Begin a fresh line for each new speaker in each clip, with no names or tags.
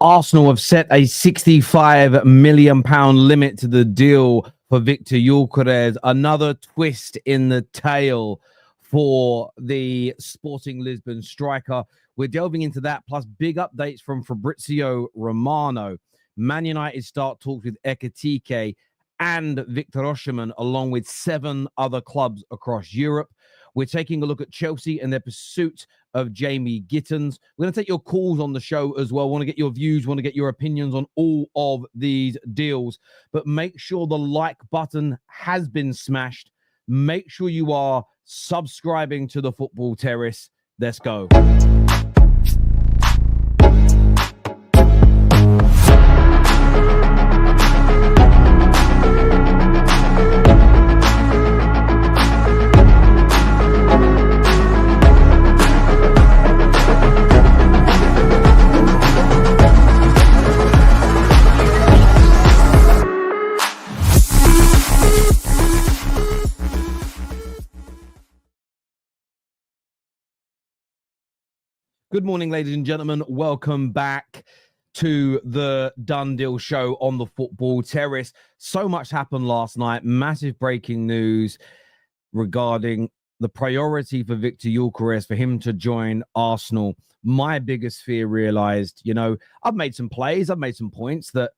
Arsenal have set a £65 million limit to the deal for Viktor Gyökeres. Another twist in the tail for the Sporting Lisbon striker. We're delving into that, plus big updates from Fabrizio Romano. Man United start talks with Ekitike and Victor Osimhen, along with 7 other clubs across Europe. We're taking a look at Chelsea and their pursuit of Jamie Gittens. We're going to take your calls on the show as well. Want to get your views, want to get your opinions on all of these deals. But make sure the like button has been smashed. Make sure you are subscribing to the Football Terrace. Let's go. Good morning, ladies and gentlemen. Welcome back to the Done Deal show on the Football Terrace. So much happened last night. Massive breaking news regarding the priority for Viktor Gyökeres, for him to join Arsenal. My biggest fear realized, I've made some plays, I've made some points that,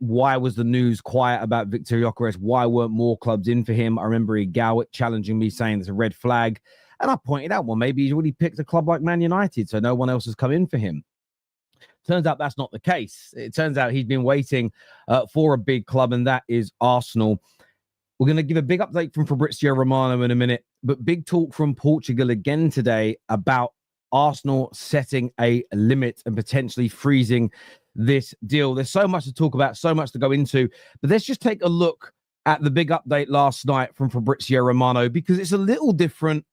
why was the news quiet about Viktor Gyökeres? Why weren't more clubs in for him? I remember Gowick challenging me, saying it's a red flag. And I pointed out, well, maybe he's already picked a club like Man United, so no one else has come in for him. Turns out that's not the case. It turns out he's been waiting for a big club, and that is Arsenal. We're going to give a big update from Fabrizio Romano in a minute, but big talk from Portugal again today about Arsenal setting a limit and potentially freezing this deal. There's so much to talk about, so much to go into, but let's just take a look at the big update last night from Fabrizio Romano, because it's a little different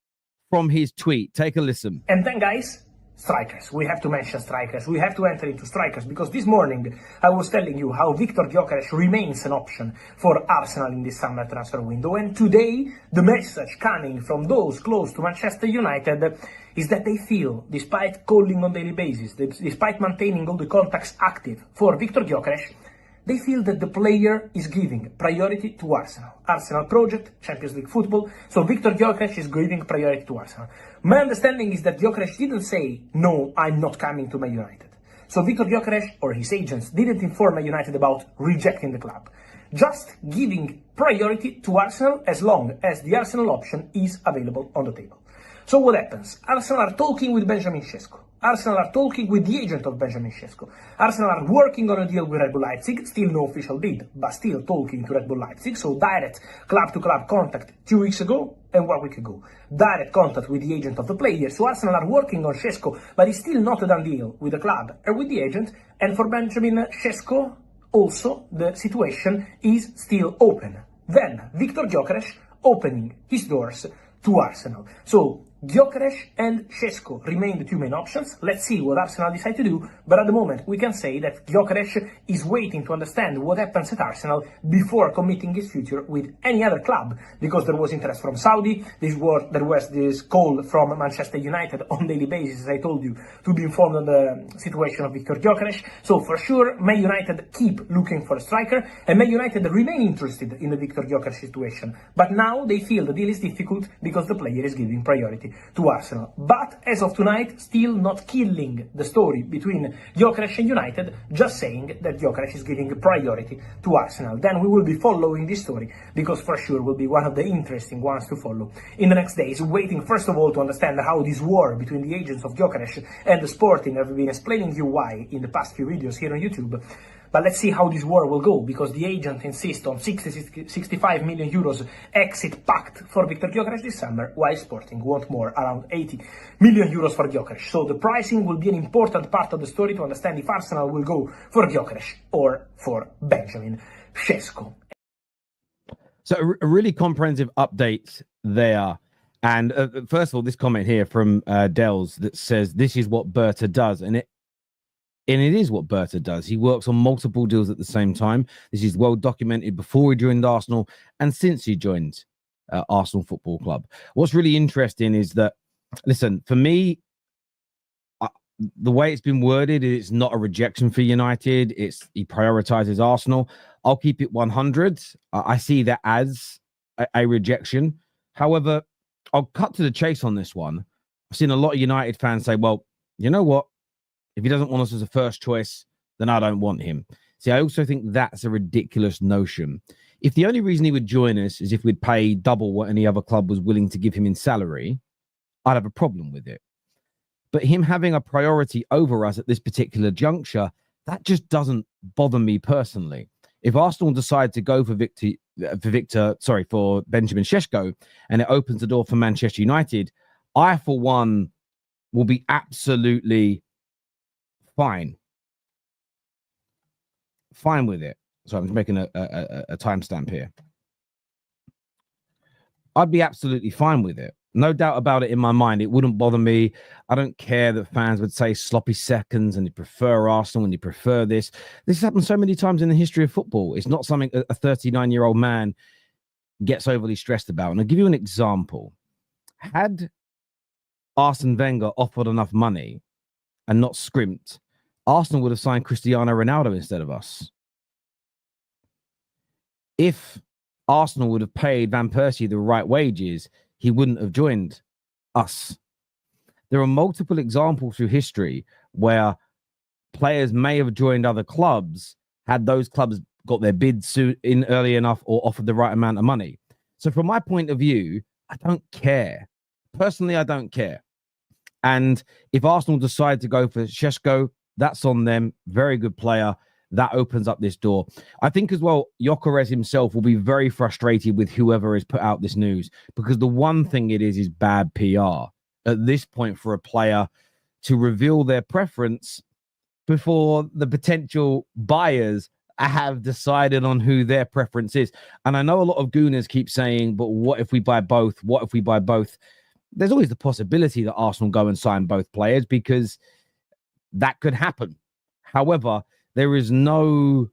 from his tweet. Take a listen.
And then, guys, strikers. We have to mention strikers. We have to enter into strikers, because this morning I was telling you how Viktor Gyökeres remains an option for Arsenal in this summer transfer window. And today, the message coming from those close to Manchester United is that they feel, despite calling on daily basis, despite maintaining all the contacts active for Viktor Gyökeres, they feel that the player is giving priority to Arsenal. Arsenal project, Champions League football. So Viktor Gyökeres is giving priority to Arsenal. My understanding is that Gyökeres didn't say, no, I'm not coming to Man United. So Viktor Gyökeres or his agents didn't inform Man United about rejecting the club. Just giving priority to Arsenal as long as the Arsenal option is available on the table. So what happens? Arsenal are talking with Benjamin Sesko. Arsenal are talking with the agent of Benjamin Sesko. Arsenal are working on a deal with Red Bull Leipzig, still no official deal, but still talking to Red Bull Leipzig. So direct club-to-club contact 2 weeks ago and 1 week ago. Direct contact with the agent of the player. So Arsenal are working on Sesko, but it's still not a done deal with the club or with the agent. And for Benjamin Sesko, also, the situation is still open. Then, Viktor Gyökeres opening his doors to Arsenal. So, Gyokeres and Sesko remain the 2 main options. Let's see what Arsenal decide to do, but at the moment we can say that Gyokeres is waiting to understand what happens at Arsenal before committing his future with any other club, because there was interest from Saudi, there was this call from Manchester United on daily basis, as I told you, to be informed on the situation of Viktor Gyökeres. So for sure, Man United keep looking for a striker, and Man United remain interested in the Viktor Gyökeres situation, but now they feel the deal is difficult because the player is giving priority to Arsenal. But as of tonight, still not killing the story between Gyokeres and United, just saying that Gyokeres is giving priority to Arsenal. Then we will be following this story, because for sure will be one of the interesting ones to follow in the next days, waiting first of all to understand how this war between the agents of Gyokeres and the Sporting, I've been explaining you why in the past few videos here on YouTube. But let's see how this war will go, because the agent insists on 65 million euros exit pact for Viktor Gyökeres this summer, while Sporting want more, around 80 million euros for Gyökeres. So the pricing will be an important part of the story to understand if Arsenal will go for Gyökeres or for Benjamin Sesko.
So a really comprehensive update there. And first of all, this comment here from Dells that says, this is what Berta does. And it is what Berta does. He works on multiple deals at the same time. This is well documented before he joined Arsenal and since he joined Arsenal Football Club. What's really interesting is that, listen, for me, the way it's been worded, it's not a rejection for United. He prioritizes Arsenal. I'll keep it 100. I see that as a rejection. However, I'll cut to the chase on this one. I've seen a lot of United fans say, well, you know what? If he doesn't want us as a first choice, then I don't want him. See, I also think that's a ridiculous notion. If the only reason he would join us is if we'd pay double what any other club was willing to give him in salary, I'd have a problem with it. But him having a priority over us at this particular juncture, that just doesn't bother me personally. If Arsenal decide to go for Benjamin Šeško, and it opens the door for Manchester United, I, for one, will be absolutely fine with it. So I'm just making a timestamp here. I'd be absolutely fine with it. No doubt about it in my mind. It wouldn't bother me. I don't care that fans would say sloppy seconds and they prefer Arsenal and they prefer this. This has happened so many times in the history of football. It's not something a 39-year-old man gets overly stressed about. And I'll give you an example. Had Arsene Wenger offered enough money and not scrimped, Arsenal would have signed Cristiano Ronaldo instead of us. If Arsenal would have paid Van Persie the right wages, he wouldn't have joined us. There are multiple examples through history where players may have joined other clubs had those clubs got their bids in early enough or offered the right amount of money. So from my point of view, I don't care. Personally, I don't care. And if Arsenal decide to go for Šeško, that's on them. Very good player. That opens up this door. I think as well, Gyokeres himself will be very frustrated with whoever has put out this news, because the one thing it is bad PR at this point for a player to reveal their preference before the potential buyers have decided on who their preference is. And I know a lot of gooners keep saying, but what if we buy both? What if we buy both? There's always the possibility that Arsenal go and sign both players, because that could happen. However, there is no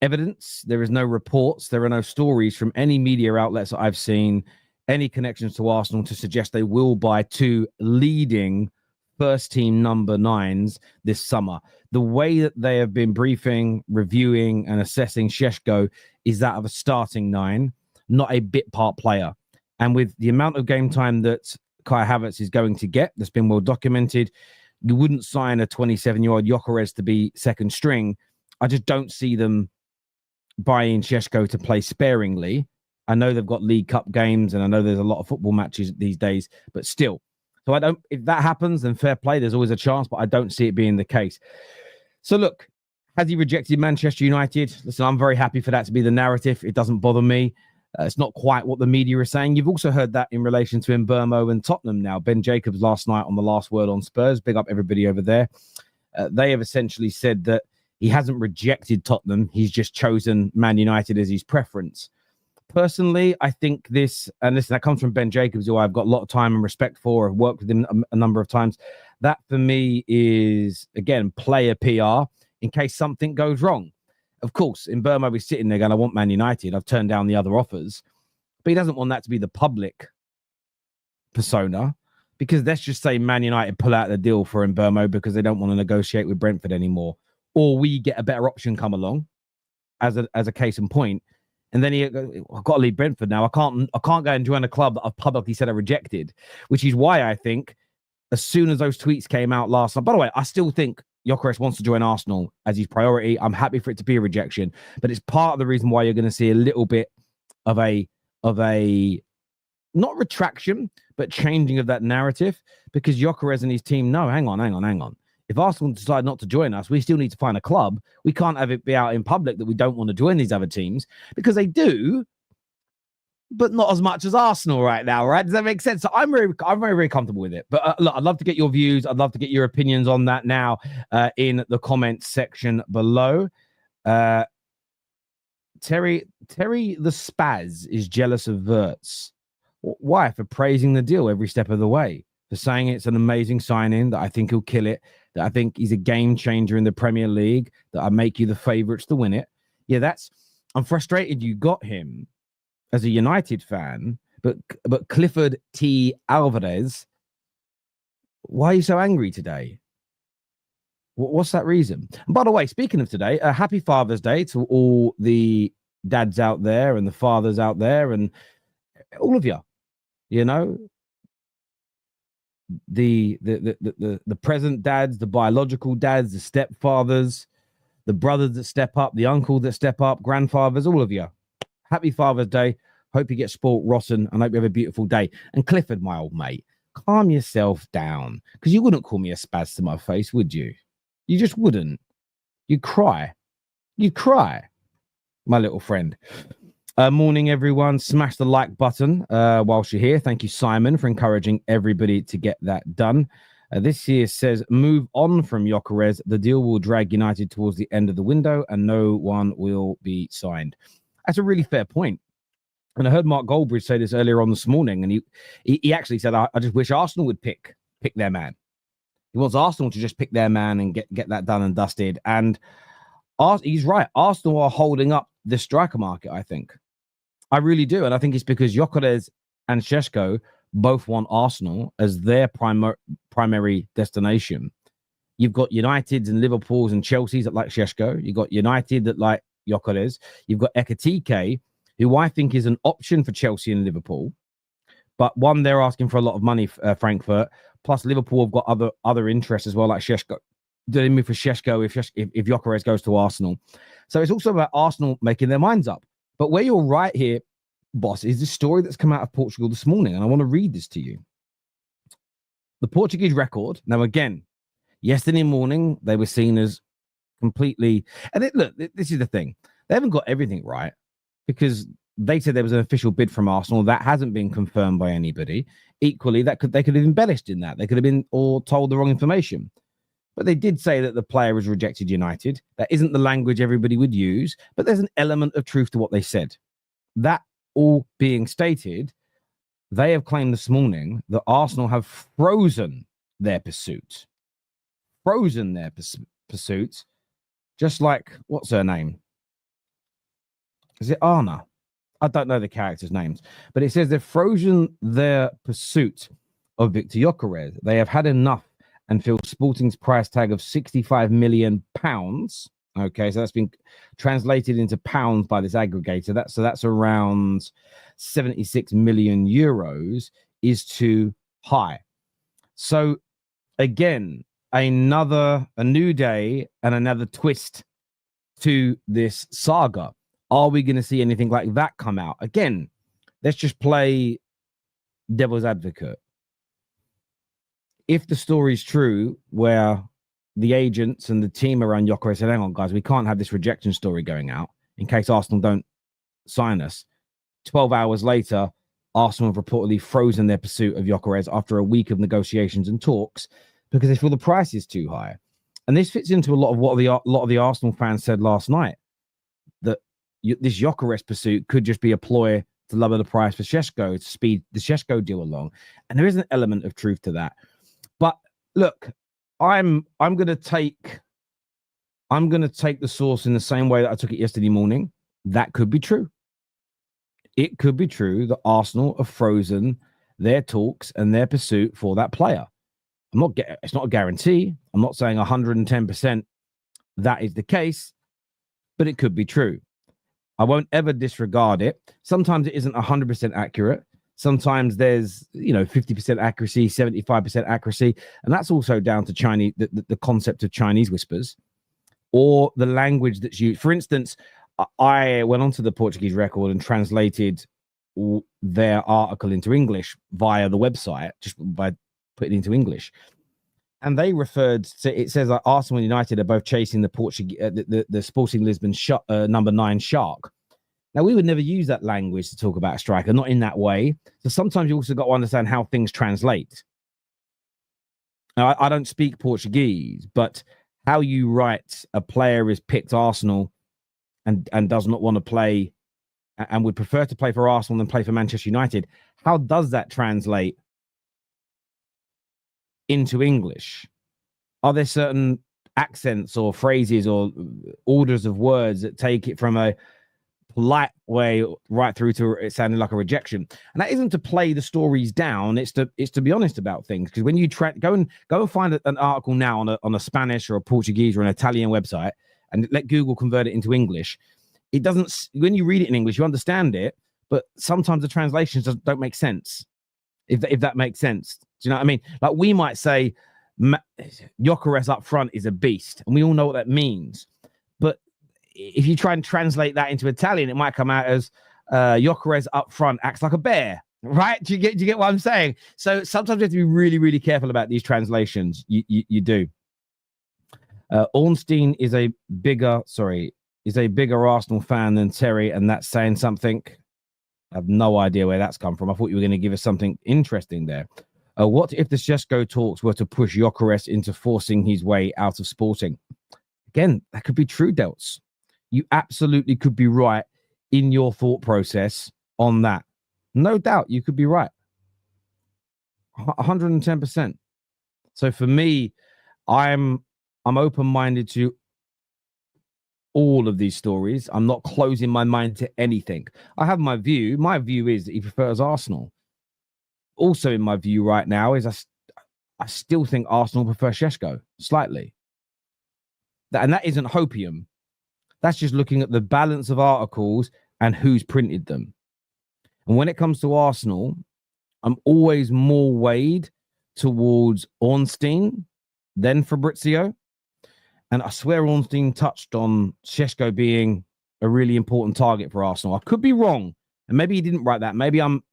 evidence, there is no reports, there are no stories from any media outlets that I've seen, any connections to Arsenal to suggest they will buy two leading first-team number 9s this summer. The way that they have been briefing, reviewing, and assessing Šeško is that of a starting 9, not a bit part player. And with the amount of game time that Kai Havertz is going to get, that's been well documented, you wouldn't sign a 27-year-old Gyokeres to be second string. I just don't see them buying Šeško to play sparingly. I know they've got League Cup games, and I know there's a lot of football matches these days, but still. So if that happens, then fair play. There's always a chance, but I don't see it being the case. So look, has he rejected Manchester United? Listen, I'm very happy for that to be the narrative. It doesn't bother me. It's not quite what the media is saying. You've also heard that in relation to Mbeumo and Tottenham now. Ben Jacobs last night on The Last Word on Spurs. Big up everybody over there. They have essentially said that he hasn't rejected Tottenham. He's just chosen Man United as his preference. Personally, I think this, and listen, that comes from Ben Jacobs, who I've got a lot of time and respect for. I've worked with him a number of times. That for me is, again, player PR in case something goes wrong. Of course, Mbeumo is sitting there going, I want Man United. I've turned down the other offers. But he doesn't want that to be the public persona, because let's just say Man United pull out the deal for Mbeumo because they don't want to negotiate with Brentford anymore. Or we get a better option come along, as a case in point. And then I've got to leave Brentford now. I can't go and join a club that I've publicly said I rejected, which is why I think as soon as those tweets came out last night, by the way, I still think Gyokeres wants to join Arsenal as his priority. I'm happy for it to be a rejection, but it's part of the reason why you're going to see a little bit of a not retraction, but changing of that narrative, because Gyokeres and his team know, hang on. If Arsenal decide not to join us, we still need to find a club. We can't have it be out in public that we don't want to join these other teams, because they do, but not as much as Arsenal right now, right? Does that make sense? So I'm very comfortable with it. But look, I'd love to get your views. I'd love to get your opinions on that now in the comments section below. Terry the Spaz is jealous of Wirtz. Why? For praising the deal every step of the way, for saying it's an amazing signing, that I think he'll kill it, that I think he's a game changer in the Premier League, that I make you the favourites to win it. Yeah, I'm frustrated you got him as a United fan, but Clifford T. Alvarez, why are you so angry today? What's that reason? And by the way, speaking of today, happy Father's Day to all the dads out there and the fathers out there and all of you. You know, the present dads, the biological dads, the stepfathers, the brothers that step up, the uncles that step up, grandfathers, all of you. Happy Father's Day. Hope you get sport rotten and hope you have a beautiful day. And Clifford, my old mate, calm yourself down because you wouldn't call me a spaz to my face, would you? You just wouldn't. You'd cry. You'd cry, my little friend. Morning, everyone. Smash the like button whilst you're here. Thank you, Simon, for encouraging everybody to get that done. This here says, move on from Gyokeres. The deal will drag United towards the end of the window and no one will be signed. That's a really fair point. And I heard Mark Goldbridge say this earlier on this morning, and he actually said, I just wish Arsenal would pick their man. He wants Arsenal to just pick their man and get that done and dusted. And he's right. Arsenal are holding up the striker market, I think. I really do. And I think it's because Gyokeres and Šeško both want Arsenal as their primary destination. You've got Uniteds and Liverpools and Chelseas that like Šeško. You've got United that like Gyokeres. You've got Ekitike, who I think is an option for Chelsea and Liverpool. But one, they're asking for a lot of money, Frankfurt. Plus, Liverpool have got other interests as well, like Šeško. They move for Šeško if Gyokeres goes to Arsenal. So it's also about Arsenal making their minds up. But where you're right here, boss, is the story that's come out of Portugal this morning. And I want to read this to you. The Portuguese record. Now, again, yesterday morning, they were seen as completely... And look, this is the thing. They haven't got everything right because they said there was an official bid from Arsenal. That hasn't been confirmed by anybody. Equally, they could have embellished in that. They could have been or told the wrong information. But they did say that the player has rejected United. That isn't the language everybody would use, but there's an element of truth to what they said. That all being stated, they have claimed this morning that Arsenal have frozen their pursuit. Frozen their pursuit, just like, what's her name? Is it Anna? I don't know the characters' names, but it says they've frozen their pursuit of Viktor Gyökeres. They have had enough and feel Sporting's price tag of £65 million. Okay, so that's been translated into pounds by this aggregator. That's around 76 million euros is too high. So again, a new day and another twist to this saga. Are we going to see anything like that come out? Again, let's just play devil's advocate. If the story's true, where the agents and the team around Gyokeres said, hang on, guys, we can't have this rejection story going out in case Arsenal don't sign us. 12 hours later, Arsenal have reportedly frozen their pursuit of Gyokeres after a week of negotiations and talks because they feel the price is too high. And this fits into a lot of the Arsenal fans said last night, that this Gyokeres pursuit could just be a ploy to lower the price for Šeško, to speed the Šeško deal along. And there is an element of truth to that. But look, I'm gonna take the source in the same way that I took it yesterday morning. That could be true. It could be true that Arsenal have frozen their talks and their pursuit for that player. It's not a guarantee. I'm not saying 110% that is the case, but it could be true. I won't ever disregard it. Sometimes it isn't 100% accurate. Sometimes there's, 50% accuracy, 75% accuracy. And that's also down to Chinese, the concept of Chinese whispers or the language that's used. For instance, I went onto the Portuguese record and translated their article into English via the website, just by putting it into English. And they referred to, it says that Arsenal and United are both chasing the Sporting Lisbon number 9 shark. Now, we would never use that language to talk about a striker, not in that way. So sometimes you also got to understand how things translate. Now, I don't speak Portuguese, but how you write a player is picked Arsenal and does not want to play and would prefer to play for Arsenal than play for Manchester United. How does that translate into English? Are there certain accents or phrases or orders of words that take it from a polite way right through to it sounding like a rejection. And that isn't to play the stories down. It's to be honest about things. Because when you go and find an article now on a Spanish or a Portuguese or an Italian website and let Google convert it into English, it doesn't. When you read it in English, you understand it, but sometimes the translations don't make sense. If that makes sense, do you know what I mean? Like we might say, Gyokeres up front is a beast, and we all know what that means. But if you try and translate that into Italian, it might come out as Gyokeres up front acts like a bear, right? Do you get what I'm saying? So sometimes you have to be really, really careful about these translations. You do. Ornstein is a bigger Arsenal fan than Terry, and that's saying something. I have no idea where that's come from. I thought you were going to give us something interesting there. What if the Šeško talks were to push Gyokeres into forcing his way out of Sporting? Again, that could be true, Delts. You absolutely could be right in your thought process on that. No doubt you could be right. 110%. So for me, I'm open-minded to all of these stories. I'm not closing my mind to anything. I have my view. My view is that he prefers Arsenal. Also in my view right now is I still think Arsenal prefer Šeško slightly. And that isn't hopium. That's just looking at the balance of articles and who's printed them. And when it comes to Arsenal, I'm always more weighed towards Ornstein than Fabrizio. And I swear Ornstein touched on Šeško being a really important target for Arsenal. I could be wrong. And maybe he didn't write that. Maybe I'm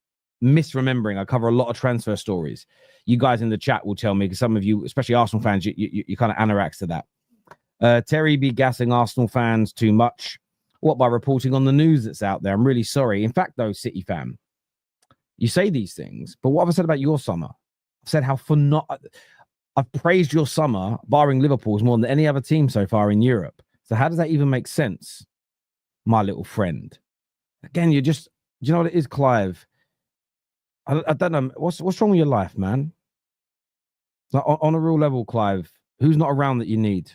misremembering. I cover a lot of transfer stories. You guys in the chat will tell me, because some of you, especially Arsenal fans, you kind of anoraks to that. Terry be gassing Arsenal fans too much. What, by reporting on the news that's out there? I'm really sorry. In fact, though, City fan, you say these things, but what have I said about your summer? I've said how I've praised your summer, barring Liverpool's, more than any other team so far in Europe. So how does that even make sense, my little friend? Again, do you know what it is, Clive? I don't know. What's wrong with your life, man? Like, on a real level, Clive, who's not around that you need?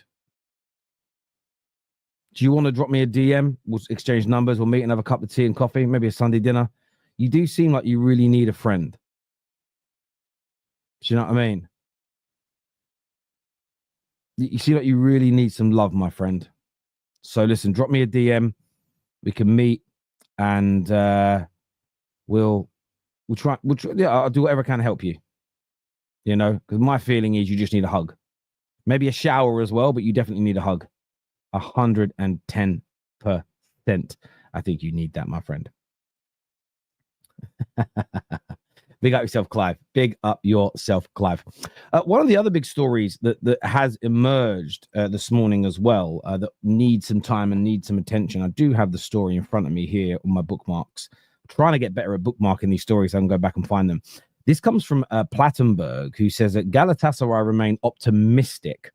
Do you want to drop me a DM? We'll exchange numbers. We'll meet and have a cup of tea and coffee, maybe a Sunday dinner. You do seem like you really need a friend. Do you know what I mean? You seem like you really need some love, my friend. So listen, drop me a DM. We can meet, and we'll try. Yeah, I'll do whatever I can to help you. You know, because my feeling is you just need a hug, maybe a shower as well, but you definitely need a hug. 110%. I think you need that, my friend. Big up yourself, Clive. Big up yourself, Clive. One of the other big stories that has emerged this morning as well, that needs some time and needs some attention. I do have the story in front of me here on my bookmarks. I'm trying to get better at bookmarking these stories so I can go back and find them. This comes from Plattenberg, who says that Galatasaray remain optimistic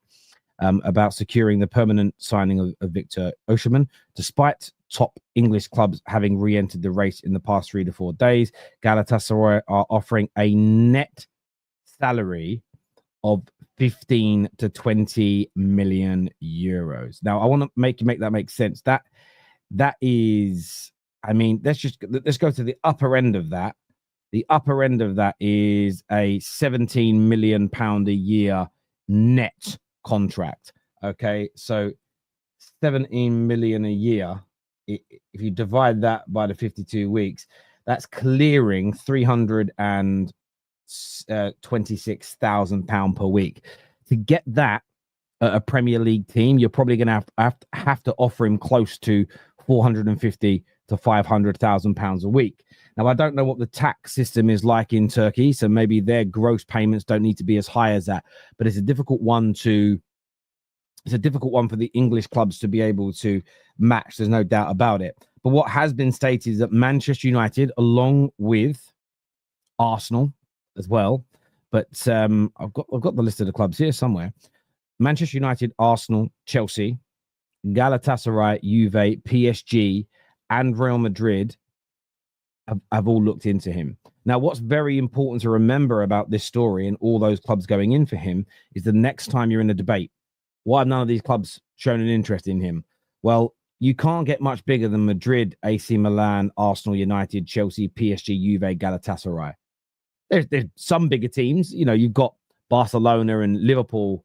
about securing the permanent signing of Victor Osimhen, despite top English clubs having re-entered the race in the past 3 to 4 days. Galatasaray are offering a net salary of 15 to 20 million euros. Now, I want to make that make sense. That is, I mean, let's go to the upper end of that. The upper end of that is a 17 million pound a year net contract. Okay, so 17 million a year. If you divide that by the 52 weeks, that's clearing £326,000 per week. To get that at a Premier League team, you're probably going to have to offer him close to 450 to 500,000 pounds a week. Now, I don't know what the tax system is like in Turkey, so maybe their gross payments don't need to be as high as that. But it's a difficult one for the English clubs to be able to match. There's no doubt about it. But what has been stated is that Manchester United, along with Arsenal as well, but I've got the list of the clubs here somewhere. Manchester United, Arsenal, Chelsea, Galatasaray, Juve, PSG, and Real Madrid have all looked into him. Now, what's very important to remember about this story and all those clubs going in for him is the next time you're in a debate, why have none of these clubs shown an interest in him? Well, you can't get much bigger than Madrid, AC Milan, Arsenal, United, Chelsea, PSG, Juve, Galatasaray. There's some bigger teams. You know, you've got Barcelona and Liverpool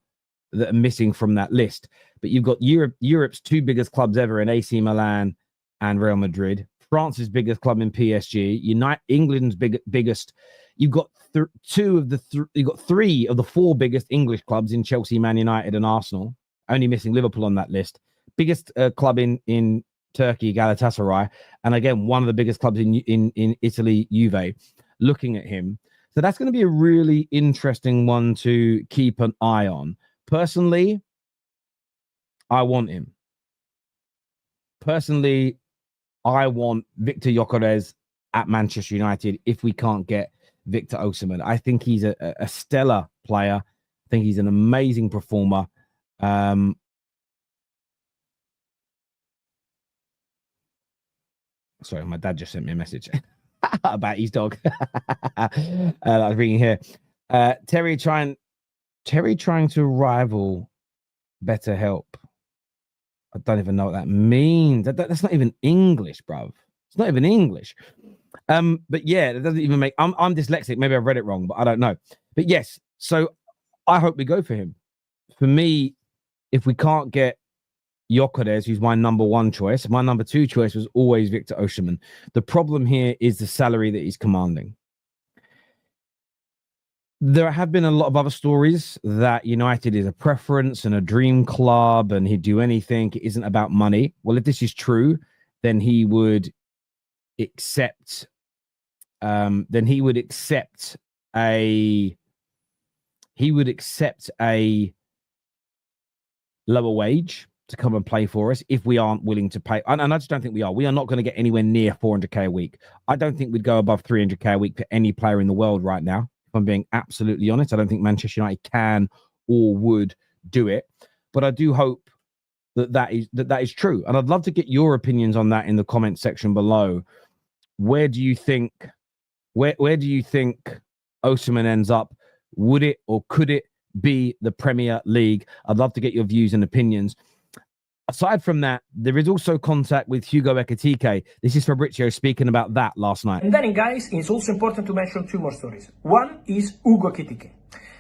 that are missing from that list. But you've got Europe's two biggest clubs ever in AC Milan and Real Madrid. France's biggest club in PSG. England's biggest. You've got you've got three of the four biggest English clubs in Chelsea, Man United, and Arsenal. Only missing Liverpool on that list. Biggest club in Turkey, Galatasaray, and again one of the biggest clubs in Italy, Juve. Looking at him, so that's going to be a really interesting one to keep an eye on. Personally, I want him. Personally, I want Viktor Gyökeres at Manchester United if we can't get Victor Osimhen. I think he's a stellar player. I think he's an amazing performer. Sorry, my dad just sent me a message about his dog. I was reading here. Terry trying to rival better help. I don't even know what that means. That's not even English, bruv. It's not even English. But yeah, it doesn't even make. I'm dyslexic. Maybe I've read it wrong, but I don't know. But yes, so I hope we go for him. For me, if we can't get Gyokeres, who's my number one choice, my number two choice was always Victor Osimhen. The problem here is the salary that he's commanding. There have been a lot of other stories that United is a preference and a dream club and he'd do anything. It isn't about money. Well, if this is true, then he would accept a lower wage to come and play for us if we aren't willing to pay. And I just don't think we are. We are not going to get anywhere near 400k a week. I don't think we'd go above 300k a week for any player in the world right now. If I'm being absolutely honest, I don't think Manchester United can or would do it. But I do hope that is true. And I'd love to get your opinions on that in the comment section below. Where do you think Osimhen ends up? Would it or could it be the Premier League? I'd love to get your views and opinions. Aside from that, there is also contact with Hugo Ekitike. This is Fabrizio speaking about that last night.
And then, guys, it's also important to mention two more stories. One is Hugo Ekitike.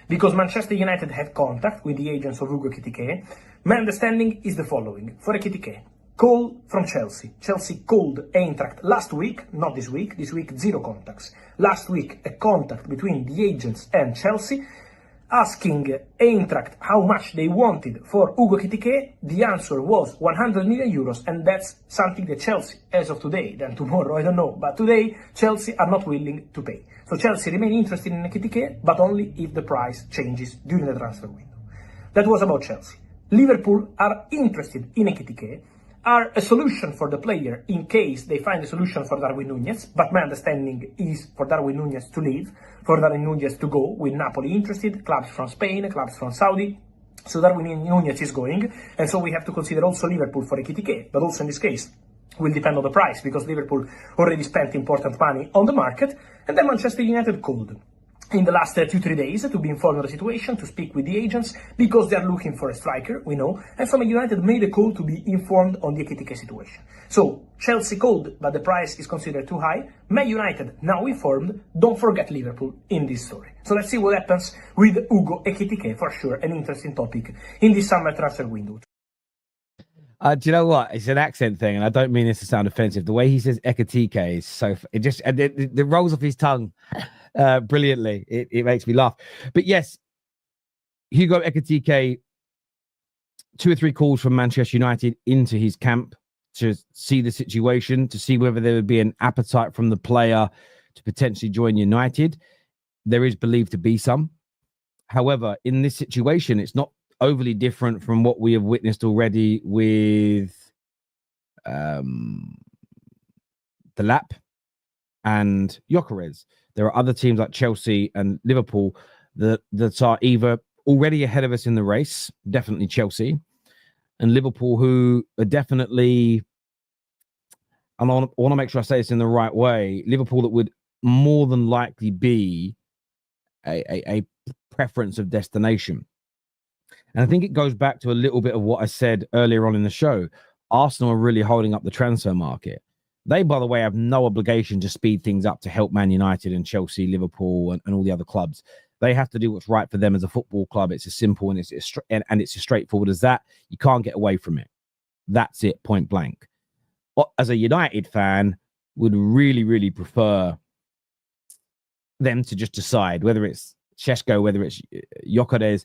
Because Manchester United had contact with the agents of Hugo Ekitike, my understanding is the following. For Ekitike, call from Chelsea. Chelsea called Eintracht last week, not this week 0 contacts. Last week, a contact between the agents and Chelsea, asking Eintracht how much they wanted for Hugo Ekitike. The answer was 100 million euros, and that's something that Chelsea, as of today, then tomorrow, I don't know, but today, Chelsea are not willing to pay. So Chelsea remain interested in Ekitike, but only if the price changes during the transfer window. That was about Chelsea. Liverpool are interested in Ekitike, are a solution for the player in case they find a solution for Darwin Núñez, but my understanding is for Darwin Núñez to leave, for Darwin Núñez to go, with Napoli interested, clubs from Spain, clubs from Saudi. So Darwin Núñez is going, and so we have to consider also Liverpool for Ekitike, but also in this case will depend on the price, because Liverpool already spent important money on the market, and then Manchester United called in the last 2-3 days to be informed of the situation, to speak with the agents, because they are looking for a striker, we know, and so Man United made a call to be informed on the Ekitike situation. So Chelsea called, but the price is considered too high. Man United now informed. Don't forget Liverpool in this story. So let's see what happens with Hugo Ekitike. For sure, an interesting topic in this summer transfer window.
Do you know what? It's an accent thing, and I don't mean this to sound offensive. The way he says Ekitike is so it rolls off his tongue brilliantly. It makes me laugh. But yes, Hugo Ekitike, 2 or 3 calls from Manchester United into his camp to see the situation, to see whether there would be an appetite from the player to potentially join United. There is believed to be some. However, in this situation, it's not overly different from what we have witnessed already with Delap and Gyokeres. There are other teams like Chelsea and Liverpool that are either already ahead of us in the race, definitely Chelsea, and Liverpool, who are definitely, and I want to make sure I say this in the right way, Liverpool that would more than likely be a preference of destination. And I think it goes back to a little bit of what I said earlier on in the show. Arsenal are really holding up the transfer market. They, by the way, have no obligation to speed things up to help Man United and Chelsea, Liverpool, and all the other clubs. They have to do what's right for them as a football club. It's as simple and it's as straightforward as that. You can't get away from it. That's it, point blank. But as a United fan, would really, really prefer them to just decide whether it's Šeško, whether it's Gyokeres,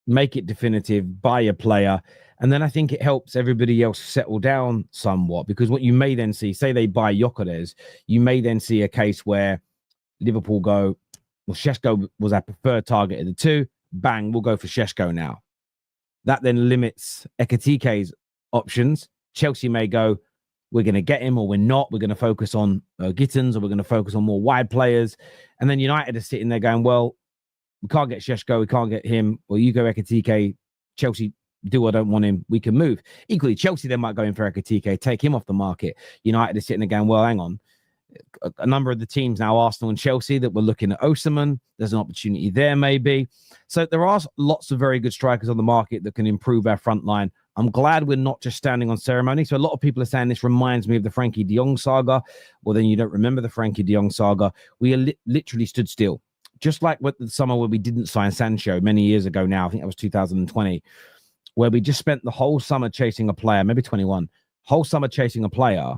make it definitive, buy a player. And then I think it helps everybody else settle down somewhat, because what you may then see, say they buy Gyokeres, you may then see a case where Liverpool go, well, Šeško was our preferred target of the two. Bang, we'll go for Šeško now. That then limits Ekitike's options. Chelsea may go, we're going to get him or we're not. We're going to focus on Gittens, or we're going to focus on more wide players. And then United are sitting there going, well, we can't get Šeško, we can't get him. Well, you go Ekitike, Chelsea do or don't want him, we can move. Equally, Chelsea then might go in for Ekitike, take him off the market. United is sitting there going, well, hang on. A number of the teams now, Arsenal and Chelsea, that were looking at Osimhen. There's an opportunity there, maybe. So there are lots of very good strikers on the market that can improve our front line. I'm glad we're not just standing on ceremony. So a lot of people are saying this reminds me of the Frankie de Jong saga. Well, then you don't remember the Frankie de Jong saga. We literally stood still. Just like with the summer where we didn't sign Sancho many years ago now, I think that was 2020, where we just spent the whole summer chasing a player, maybe 21, whole summer chasing a player,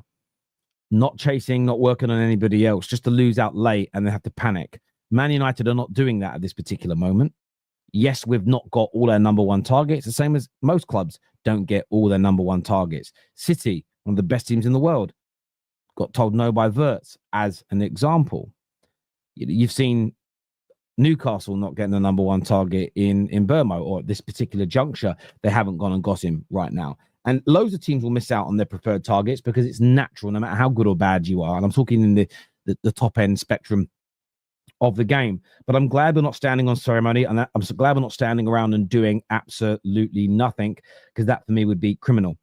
not chasing, not working on anybody else, just to lose out late and then have to panic. Man United are not doing that at this particular moment. Yes, we've not got all their number one targets, the same as most clubs don't get all their number one targets. City, one of the best teams in the world, got told no by Wirtz as an example. You've seen Newcastle not getting the number one target in Burmo, or at this particular juncture, they haven't gone and got him right now. And loads of teams will miss out on their preferred targets because it's natural, no matter how good or bad you are. And I'm talking in the top end spectrum of the game. But I'm glad we're not standing on ceremony, and I'm so glad we're not standing around and doing absolutely nothing, because that for me would be criminal.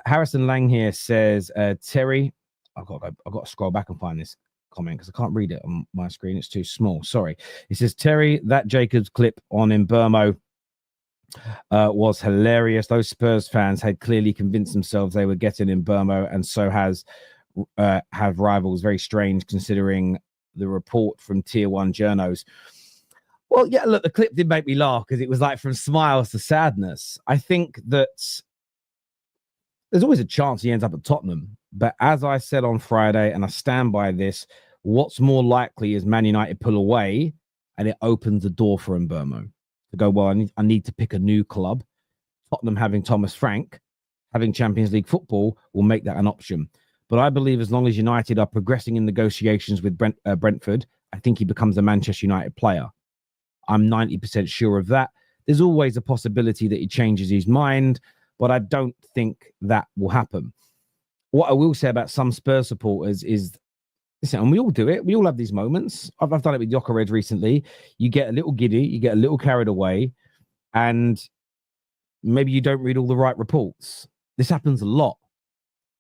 Harrison Lang here says, Terry, I've got to scroll back and find this comment because I can't read it on my screen. It's too small. Sorry. He says, Terry, that Jacobs clip on Mbeumo was hilarious. Those Spurs fans had clearly convinced themselves they were getting Mbeumo, and so have rivals. Very strange considering the report from tier one journos. Well, yeah, look, the clip did make me laugh because it was like from smiles to sadness. I think that there's always a chance he ends up at Tottenham. But as I said on Friday, and I stand by this, what's more likely is Man United pull away and it opens the door for Mbeumo to go, well, I need to pick a new club. Tottenham having Thomas Frank, having Champions League football will make that an option. But I believe as long as United are progressing in negotiations with Brentford, I think he becomes a Manchester United player. I'm 90% sure of that. There's always a possibility that he changes his mind, but I don't think that will happen. What I will say about some Spurs supporters is, listen, and we all do it. We all have these moments. I've done it with Gyokeres recently. You get a little giddy, you get a little carried away, and maybe you don't read all the right reports. This happens a lot.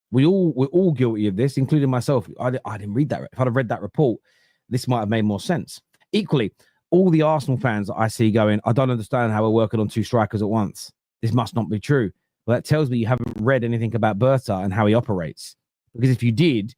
We're all guilty of this, including myself. I didn't read that. If I'd have read that report, this might have made more sense. Equally, all the Arsenal fans that I see going, I don't understand how we're working on two strikers at once. This must not be true. Well, that tells me you haven't read anything about Berta and how he operates. Because if you did,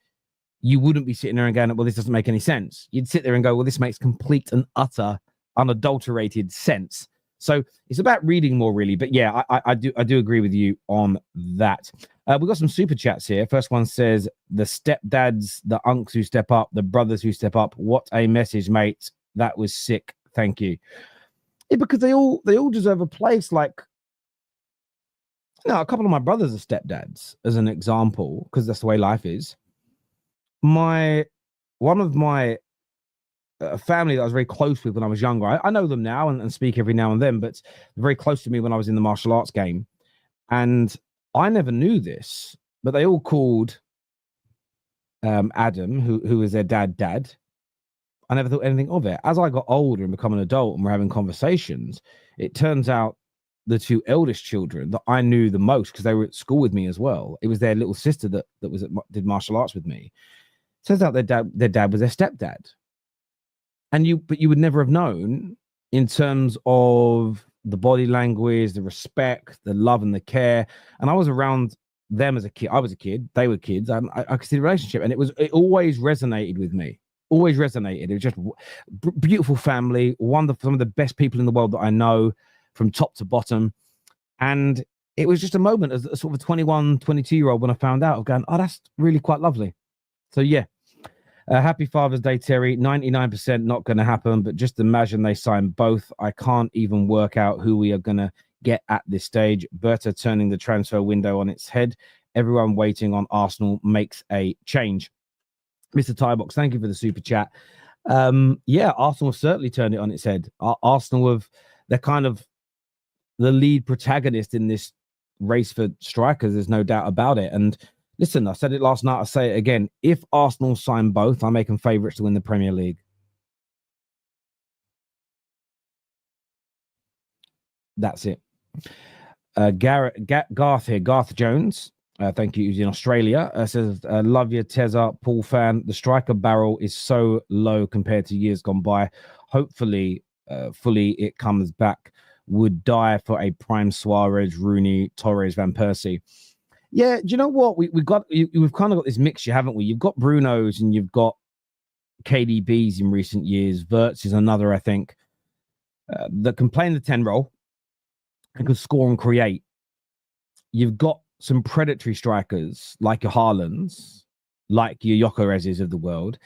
you wouldn't be sitting there and going, well, this doesn't make any sense. You'd sit there and go, well, this makes complete and utter, unadulterated sense. So it's about reading more, really. But yeah, I do agree with you on that. We've got some super chats here. First one says, the stepdads, the unks who step up, the brothers who step up. What a message, mate. That was sick. Thank you. Yeah, because they all deserve a place. Like, a couple of my brothers are stepdads, as an example, because that's the way life is. One of my family that I was very close with when I was younger, I know them now and speak every now and then, but very close to me when I was in the martial arts game. And I never knew this, but they all called Adam, who is their dad. I never thought anything of it. As I got older and become an adult and we're having conversations, it turns out the two eldest children that I knew the most, because they were at school with me as well. It was their little sister that did martial arts with me. Turns out their dad was their stepdad. But you would never have known in terms of the body language, the respect, the love and the care. And I was around them as a kid. I was a kid. They were kids. I could see the relationship, and it always resonated with me. Always resonated. It was just beautiful family, wonderful, some of the best people in the world that I know from top to bottom. And it was just a moment as a sort of a 21, 22-year-old when I found out of going, oh, that's really quite lovely. So, yeah. Happy Father's Day, Terry. 99% not going to happen, but just imagine they sign both. I can't even work out who we are going to get at this stage. Berta turning the transfer window on its head. Everyone waiting on Arsenal makes a change. Mr. Tybox, thank you for the super chat. Yeah, Arsenal certainly turned it on its head. Arsenal they're kind of the lead protagonist in this race for strikers. There's no doubt about it. And listen, I said it last night. I'll say it again. If Arsenal sign both, I make them favourites to win the Premier League. That's it. Garth here. Garth Jones. Thank you. He's in Australia. Says, love you, Tezza, Paul fan. The striker barrel is so low compared to years gone by. Hopefully, fully it comes back. Would die for a prime Suarez, Rooney, Torres, Van Persie. Yeah, do you know what? We've kind of got this mixture, haven't we? You've got Bruno's and you've got KDB's in recent years. Wirtz is another, I think, that can play in the 10 role and can score and create. You've got some predatory strikers like your Haalands, like your Gyokeres of the world.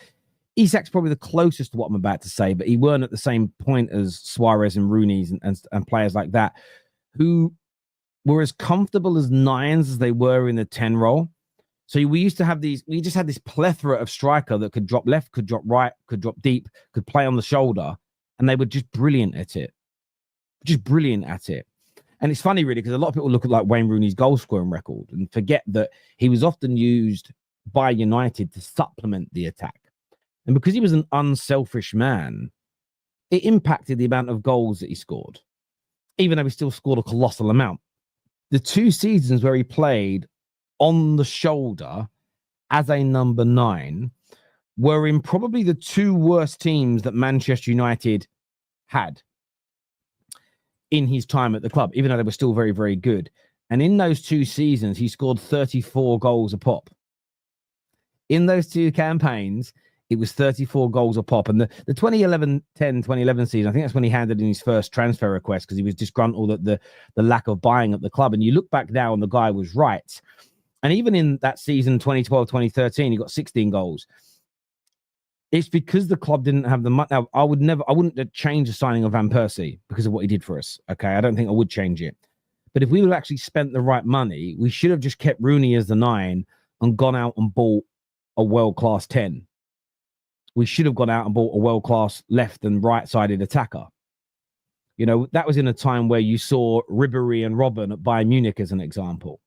Isak's probably the closest to what I'm about to say, but he weren't at the same point as Suarez and Rooney's and players like that who were as comfortable as nines as they were in the 10 role. So we just had this plethora of striker that could drop left, could drop right, could drop deep, could play on the shoulder, and they were just brilliant at it. Just brilliant at it. And it's funny, really, because a lot of people look at like Wayne Rooney's goal scoring record and forget that he was often used by United to supplement the attack. And because he was an unselfish man, it impacted the amount of goals that he scored, even though he still scored a colossal amount. The 2 seasons where he played on the shoulder as a number 9 were in probably the 2 worst teams that Manchester United had in his time at the club, even though they were still very, very good. And in those 2 seasons, he scored 34 goals a pop. In those 2 campaigns, it was 34 goals a pop. And the 2011 season, I think that's when he handed in his first transfer request because he was disgruntled at the lack of buying at the club. And you look back now and the guy was right. And even in that season, 2012, 2013, he got 16 goals. It's because the club didn't have the money. Now, I wouldn't change the signing of Van Persie because of what he did for us. Okay, I don't think I would change it. But if we would have actually spent the right money, we should have just kept Rooney as the 9 and gone out and bought a world-class 10. We should have gone out and bought a world-class left and right-sided attacker. You know, that was in a time where you saw Ribéry and Robben at Bayern Munich as an example.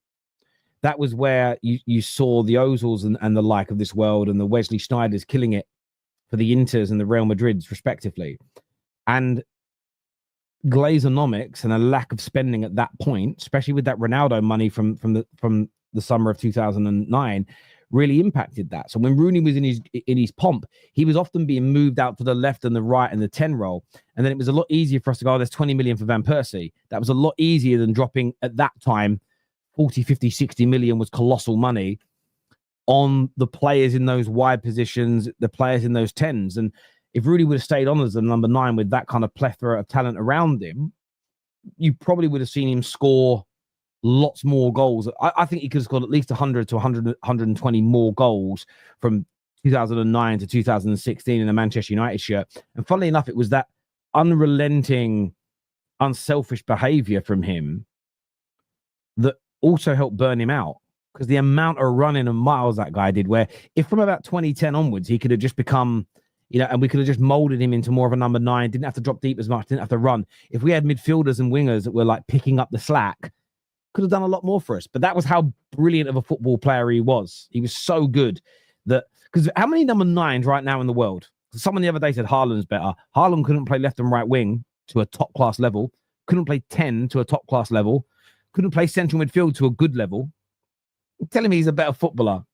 That was where you saw the Ozils and the like of this world and the Wesley Schneiders killing it for the Inters and the Real Madrids, respectively. And Glazonomics and a lack of spending at that point, especially with that Ronaldo money from the summer of 2009, really impacted that. So when Rooney was in his pomp, he was often being moved out to the left and the right in the 10 role. And then it was a lot easier for us to go, oh, there's 20 million for Van Persie. That was a lot easier than dropping at that time 40, 50, 60 million was colossal money on the players in those wide positions, the players in those 10s. And if Rooney would have stayed on as a number 9 with that kind of plethora of talent around him, you probably would have seen him score lots more goals. I think he could have scored at least 100 to 120 more goals from 2009 to 2016 in a Manchester United shirt. And funnily enough, it was that unrelenting, unselfish behavior from him that also helped burn him out. Because the amount of running and miles that guy did, where if from about 2010 onwards, he could have just become, you know, and we could have just molded him into more of a number 9, didn't have to drop deep as much, didn't have to run. If we had midfielders and wingers that were like picking up the slack, could have done a lot more for us. But that was how brilliant of a football player he was. He was so good that, because how many number 9s right now in the world? Someone the other day said Haaland's better. Haaland couldn't play left and right wing to a top class level, couldn't play 10 to a top class level, couldn't play central midfield to a good level. You're telling me he's a better footballer?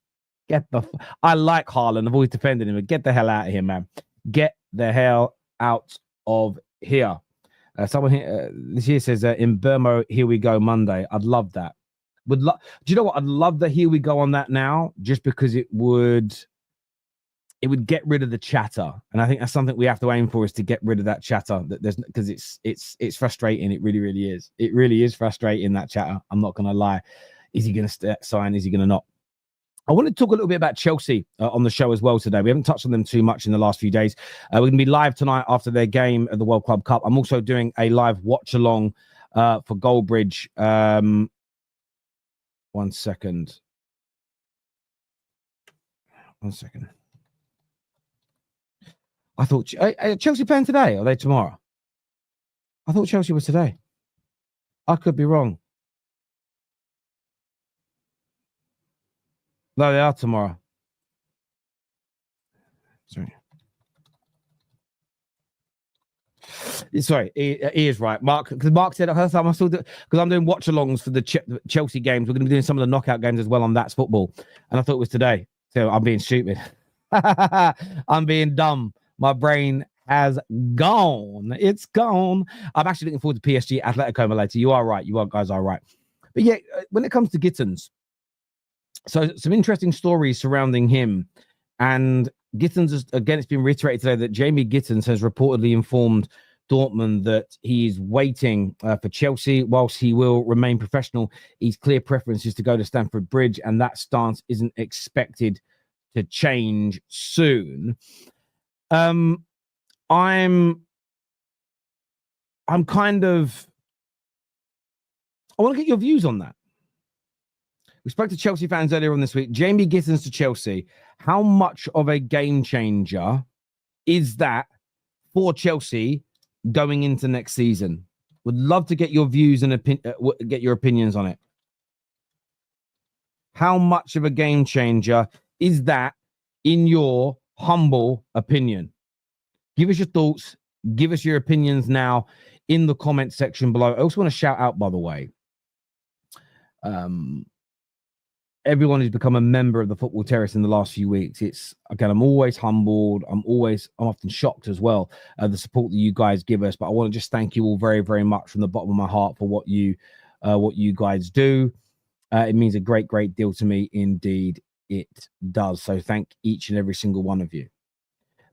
I like Haaland. I've always defended him, but get the hell out of here, man. Get the hell out of here. Someone here this year says in Burma, here we go Monday. I'd love that. Do you know what? I'd love the here we go on that now, just because it would get rid of the chatter, and I think that's something we have to aim for, is to get rid of that chatter. That there's, because it's frustrating. It really is. It really is frustrating, that chatter. I'm not gonna lie. Is he gonna sign? Is he gonna not? I want to talk a little bit about Chelsea on the show as well today. We haven't touched on them too much in the last few days. We're going to be live tonight after their game at the World Club Cup. I'm also doing a live watch along for Goldbridge. 1 second. 1 second. I thought Chelsea playing today, or are they tomorrow? I thought Chelsea was today. I could be wrong. No, they are tomorrow. Sorry, he is right, Mark. Because Mark said because I'm doing watch-alongs for the Chelsea games. We're going to be doing some of the knockout games as well on That's Football, and I thought it was today. So I'm being stupid. I'm being dumb. My brain has gone. It's gone. I'm actually looking forward to PSG Atletico later. You are right. You guys are right. But yeah, when it comes to Gittens, so some interesting stories surrounding him. And Gittens, again, it's been reiterated today that Jamie Gittens has reportedly informed Dortmund that he's waiting for Chelsea. Whilst he will remain professional, his clear preference is to go to Stamford Bridge, and that stance isn't expected to change soon. I'm kind of, I want to get your views on that. We spoke to Chelsea fans earlier on this week. Jamie Gittens to Chelsea. How much of a game changer is that for Chelsea going into next season? Would love to get your views and get your opinions on it. How much of a game changer is that, in your humble opinion? Give us your thoughts. Give us your opinions now in the comment section below. I also want to shout out, by the way, everyone who's become a member of the Football Terrace in the last few weeks. It's, again, I'm always humbled. I'm often shocked as well at the support that you guys give us. But I want to just thank you all very, very much from the bottom of my heart for what you guys do. It means a great, great deal to me. Indeed, it does. So thank each and every single one of you.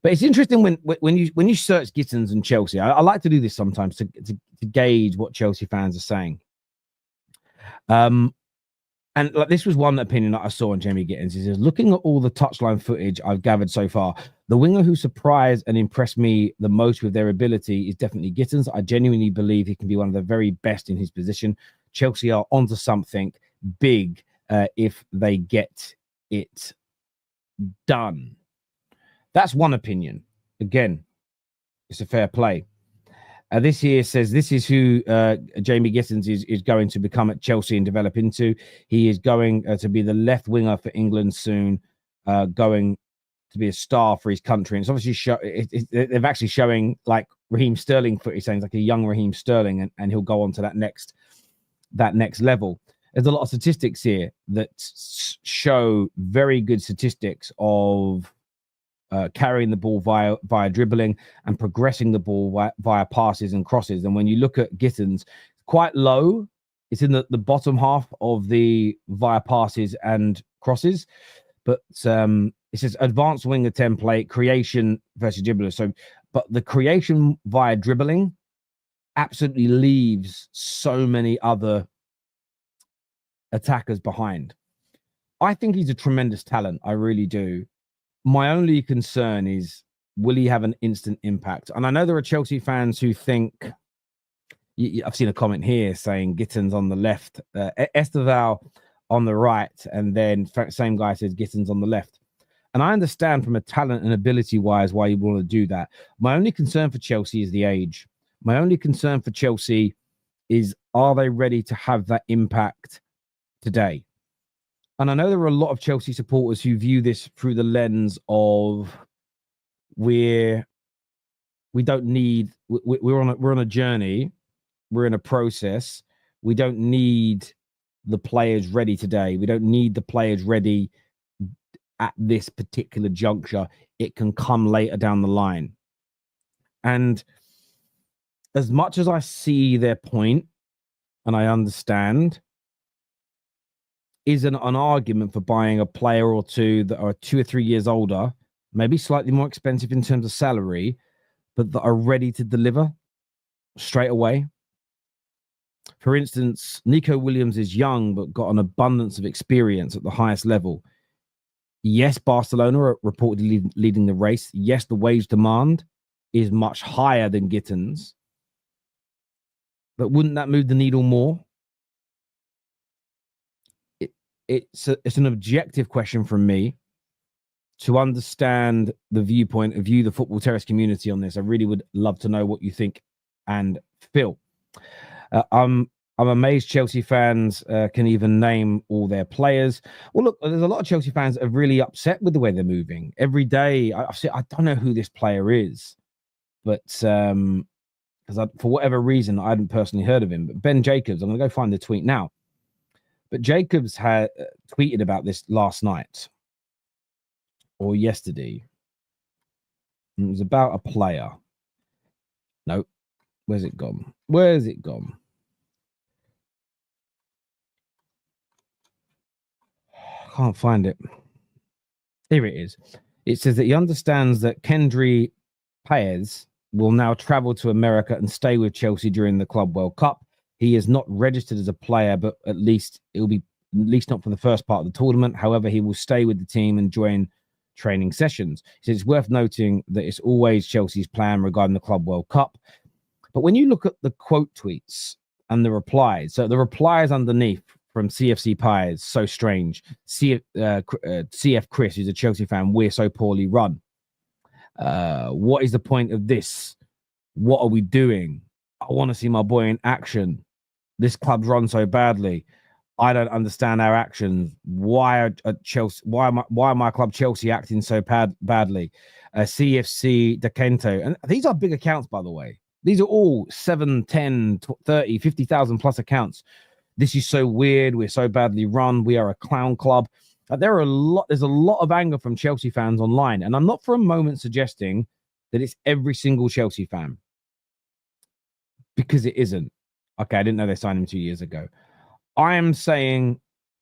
But it's interesting when you search Gittens and Chelsea. I like to do this sometimes to gauge what Chelsea fans are saying. And like, this was one opinion that I saw on Jamie Gittens. He says, looking at all the touchline footage I've gathered so far, the winger who surprised and impressed me the most with their ability is definitely Gittens. I genuinely believe he can be one of the very best in his position. Chelsea are onto something big if they get it done. That's one opinion. Again, it's a fair play. This here says this is who Jamie Gittens is going to become at Chelsea and develop into. He is going to be the left winger for England soon, going to be a star for his country. And it's obviously they're actually showing like Raheem Sterling footage, saying like a young Raheem Sterling, and he'll go on to that next level. There's a lot of statistics here that show very good statistics of carrying the ball via dribbling and progressing the ball via passes and crosses. And when you look at Gittens, quite low. It's in the bottom half of the via passes and crosses. But it says advanced winger template, creation versus dribbler. So, but the creation via dribbling absolutely leaves so many other attackers behind. I think he's a tremendous talent. I really do. My only concern is, will he have an instant impact? And I know there are Chelsea fans who think, I've seen a comment here saying Gittens on the left, Esteval on the right, and then same guy says Gittens on the left. And I understand from a talent and ability wise why you want to do that. My only concern for Chelsea is the age. My only concern for Chelsea is, are they ready to have that impact today? And I know there are a lot of Chelsea supporters who view this through the lens of we're on a journey, we're in a process. We don't need the players ready today. We don't need the players ready at this particular juncture. It can come later down the line. And as much as I see their point and I understand, isn't an argument for buying a player or two that are 2 or 3 years older, maybe slightly more expensive in terms of salary, but that are ready to deliver straight away. For instance, Nico Williams is young, but got an abundance of experience at the highest level. Yes, Barcelona are reportedly leading the race. Yes, the wage demand is much higher than Gittens. But wouldn't that move the needle more? It's an objective question from me to understand the viewpoint of you, the Football Terrace community, on this. I really would love to know what you think and feel. I'm amazed Chelsea fans can even name all their players. Well, look, there's a lot of Chelsea fans that are really upset with the way they're moving. Every day, I don't know who this player is, but because for whatever reason, I hadn't personally heard of him. But Ben Jacobs, I'm going to go find the tweet now. But Jacobs had tweeted about this last night or yesterday. It was about a player. No, where's it gone? Where's it gone? I can't find it. Here it is. It says that he understands that Kendry Paez will now travel to America and stay with Chelsea during the Club World Cup. He is not registered as a player, but at least not for the first part of the tournament. However, he will stay with the team and join training sessions. He says it's worth noting that it's always Chelsea's plan regarding the Club World Cup. But when you look at the quote tweets and the replies, so the replies underneath from CFC Pies, so strange. CF Chris, who's a Chelsea fan, we're so poorly run. What is the point of this? What are we doing? I want to see my boy in action. This club's run so badly. I don't understand our actions. Why are Chelsea? Why are my club Chelsea acting so badly? CFC Decento, and these are big accounts, by the way. These are all 7, 10, 30, 50,000 plus accounts. This is so weird. We're so badly run. We are a clown club. There's a lot of anger from Chelsea fans online, and I'm not for a moment suggesting that it's every single Chelsea fan, because it isn't. Okay, I didn't know they signed him 2 years ago. I am saying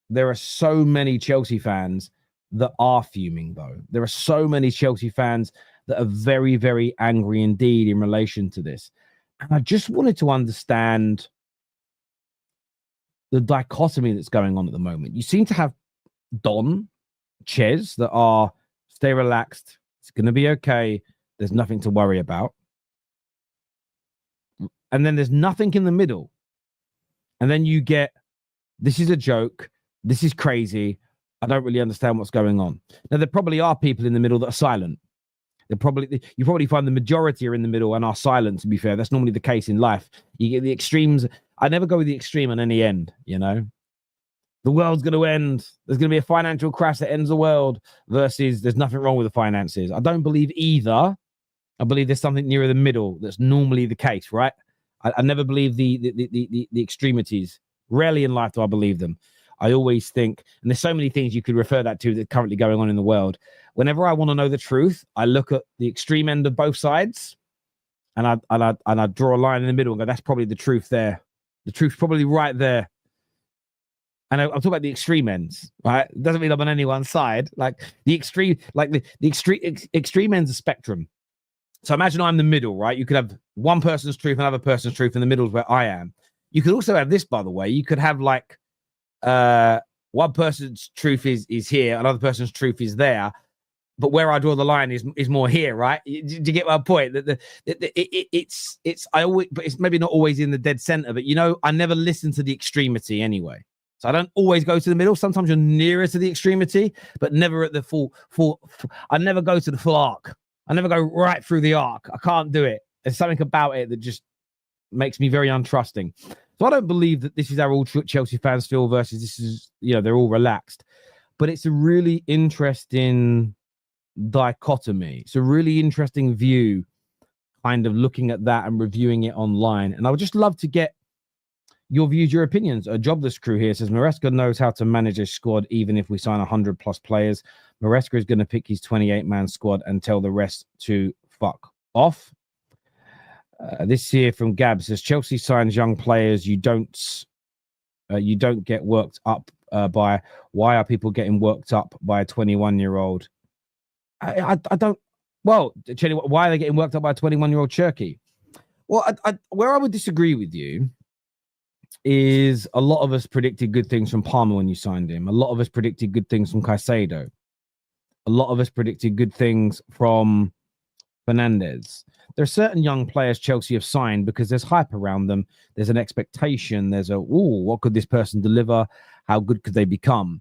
there are so many Chelsea fans that are fuming, though. There are so many Chelsea fans that are very, very angry indeed in relation to this. And I just wanted to understand the dichotomy that's going on at the moment. You seem to have Don, Ches, that are stay relaxed. It's going to be okay. There's nothing to worry about. And then there's nothing in the middle. And then you get, this is a joke. This is crazy. I don't really understand what's going on. Now, there probably are people in the middle that are silent. You probably find the majority are in the middle and are silent, to be fair. That's normally the case in life. You get the extremes. I never go with the extreme on any end, you know. The world's going to end. There's going to be a financial crash that ends the world versus there's nothing wrong with the finances. I don't believe either. I believe there's something nearer the middle that's normally the case, right? I never believe the extremities. Rarely in life do I believe them. I always think, and there's so many things you could refer that to that are currently going on in the world. Whenever I want to know the truth, I look at the extreme end of both sides, and I draw a line in the middle and go, that's probably the truth there. The truth's probably right there. And I'm talking about the extreme ends, right? It doesn't mean I'm on any one side. Like the extreme, like the extreme ends of spectrum. So imagine I'm the middle, right? You could have one person's truth, another person's truth, and the middle is where I am. You could also have this, by the way. You could have like one person's truth is here, another person's truth is there, but where I draw the line is more here, right? Do you get my point? That but it's maybe not always in the dead center. But you know, I never listen to the extremity anyway. So I don't always go to the middle. Sometimes you're nearer to the extremity, but never at the full. I never go to the full arc. I never go right through the arc. I can't do it. There's something about it that just makes me very untrusting. So I don't believe that this is how all Chelsea fans feel versus this is, you know, they're all relaxed. But it's a really interesting dichotomy. It's a really interesting view, kind of looking at that and reviewing it online. And I would just love to get your views, your opinions. A jobless crew here says Maresca knows how to manage a squad even if we sign 100 plus players. Maresca is going to pick his 28-man squad and tell the rest to fuck off. This here from Gab says Chelsea signs young players. You don't get worked up by why are people getting worked up by a 21-year-old? I don't. Well, why are they getting worked up by a 21-year-old Turkey? Well, where I would disagree with you is a lot of us predicted good things from Palmer when you signed him. A lot of us predicted good things from Caicedo. A lot of us predicted good things from Fernandes. There are certain young players Chelsea have signed because there's hype around them. There's an expectation. There's what could this person deliver? How good could they become?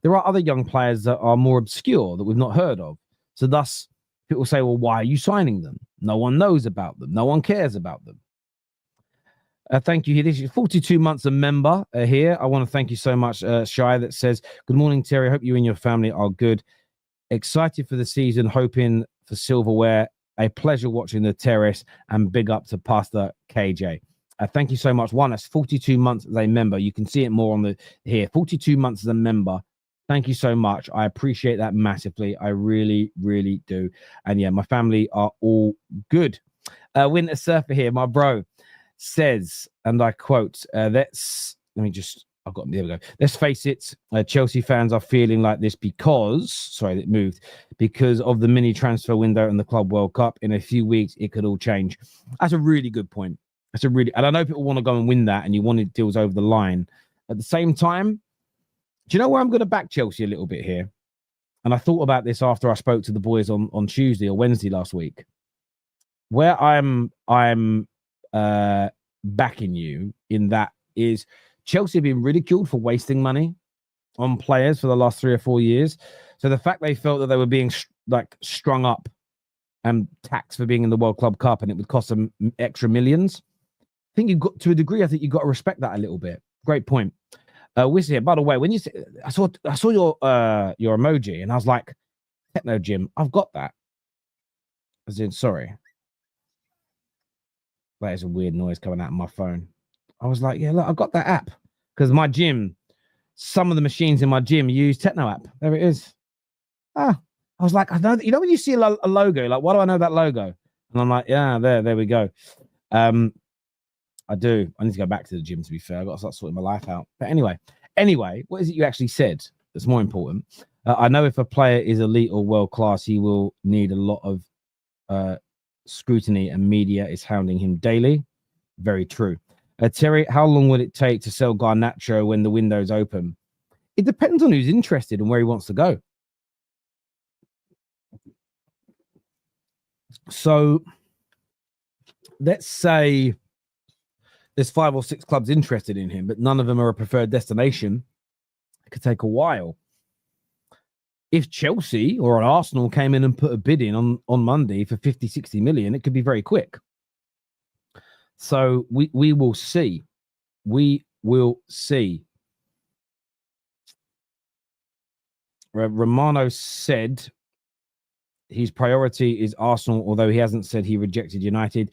There are other young players that are more obscure that we've not heard of. So thus, people say, well, why are you signing them? No one knows about them. No one cares about them. Thank you. This is 42 months a member here. I want to thank you so much, Shai, that says, good morning, Terry. I hope you and your family are good. Excited for the season, hoping for silverware. A pleasure watching the terrace, and big up to Pastor KJ. Thank you so much. That's 42 months as a member. You can see it more on the here. 42 months as a member. Thank you so much. I appreciate that massively. I really, really do. And yeah, my family are all good. Winter Surfer here, my bro, says, and I quote, let's face it, Chelsea fans are feeling like this because of the mini transfer window and the Club World Cup. In a few weeks, it could all change. That's a really good point. And I know people want to go and win that and you wanted deals over the line. At the same time, do you know where I'm going to back Chelsea a little bit here? And I thought about this after I spoke to the boys on Tuesday or Wednesday last week. Where I'm backing you in that is Chelsea have been ridiculed for wasting money on players for the last 3 or 4 years. So the fact they felt that they were being strung up and taxed for being in the World Club Cup and it would cost them extra millions, I think you've got to a degree. I think you've got to respect that a little bit. Great point. Wiz here. By the way, when you say, I saw your emoji and I was like, Techno Gym, I've got that. As in, sorry. That is a weird noise coming out of my phone. I was like, yeah, look, I've got that app. Because my gym, some of the machines in my gym use Techno app. There it is. I was like, I know that, when you see a logo, like, why do I know that logo? And I'm like, yeah, there we go. I do. I need to go back to the gym, to be fair. I've got to start sorting my life out. But anyway, what is it you actually said that's more important? I know if a player is elite or world class, he will need a lot of scrutiny and media is hounding him daily. Very true. Terry, how long would it take to sell Garnacho when the window's open? It depends on who's interested and where he wants to go. So let's say there's 5 or 6 clubs interested in him, but none of them are a preferred destination. It could take a while. If Chelsea or an Arsenal came in and put a bid in on Monday for 50, 60 million, it could be very quick. So we will see. We will see. Romano said his priority is Arsenal, although he hasn't said he rejected United.